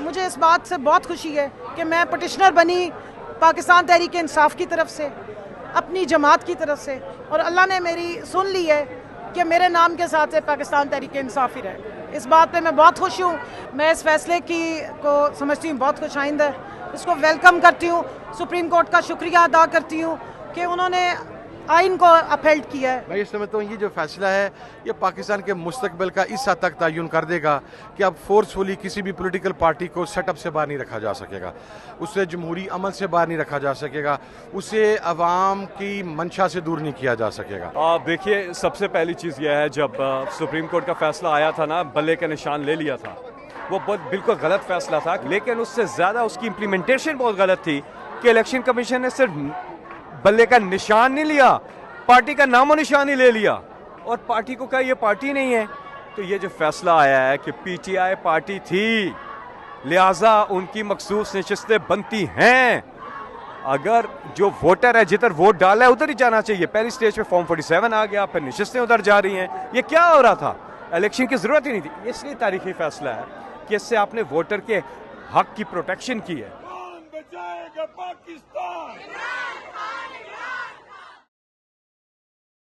मुझे इस बात से बहुत खुशी है कि मैं पटिशनर बनी पाकिस्तान तहरीक इंसाफ की तरफ से, अपनी जमात की तरफ से, और अल्लाह ने मेरी सुन ली है कि मेरे नाम के साथ है पाकिस्तान तहरीक इंसाफ ही रहे। इस बात पे मैं बहुत खुश हूँ। मैं इस फैसले को समझती हूँ बहुत खुशाइंद है, इसको वेलकम करती हूँ। सुप्रीम कोर्ट का शुक्रिया अदा करती हूँ कि उन्होंने आइन को अपहेल्ड किया है। मैं ये समझता हूँ ये जो फैसला है ये पाकिस्तान के मुस्तकबिल का इस हद तक तयन कर देगा कि अब फोर्सफुली किसी भी पॉलिटिकल पार्टी को सेटअप से बाहर नहीं रखा जा सकेगा, उसे जमहूरी अमल से बाहर नहीं रखा जा सकेगा, उसे अवाम की मंशा से दूर नहीं किया जा सकेगा। देखिए, सबसे पहली चीज़ यह है, जब सुप्रीम कोर्ट का फैसला आया था ना, बल्ले का निशान ले लिया था। वो बहुत बिल्कुल गलत फैसला था, लेकिन उससे ज़्यादा उसकी इम्प्लीमेंटेशन बहुत गलत थी कि इलेक्शन कमीशन ने सिर्फ बल्ले का निशान नहीं लिया, पार्टी का नामो निशान ही ले लिया और पार्टी को कहा ये पार्टी नहीं है। तो ये जो फैसला आया है कि पीटीआई पार्टी थी, लिहाजा उनकी मखसूस नशिस्तें बनती हैं। अगर जो वोटर है जिधर वोट डाला है उधर ही जाना चाहिए। पहली स्टेज पे फॉर्म 47 आ गया, फिर नशिस्तें उधर जा रही हैं। ये क्या हो रहा था? इलेक्शन की जरूरत ही नहीं थी। इसलिए तारीखी फैसला है कि इससे आपने वोटर के हक की प्रोटेक्शन की है। कौन बचाएगा पाकिस्तान?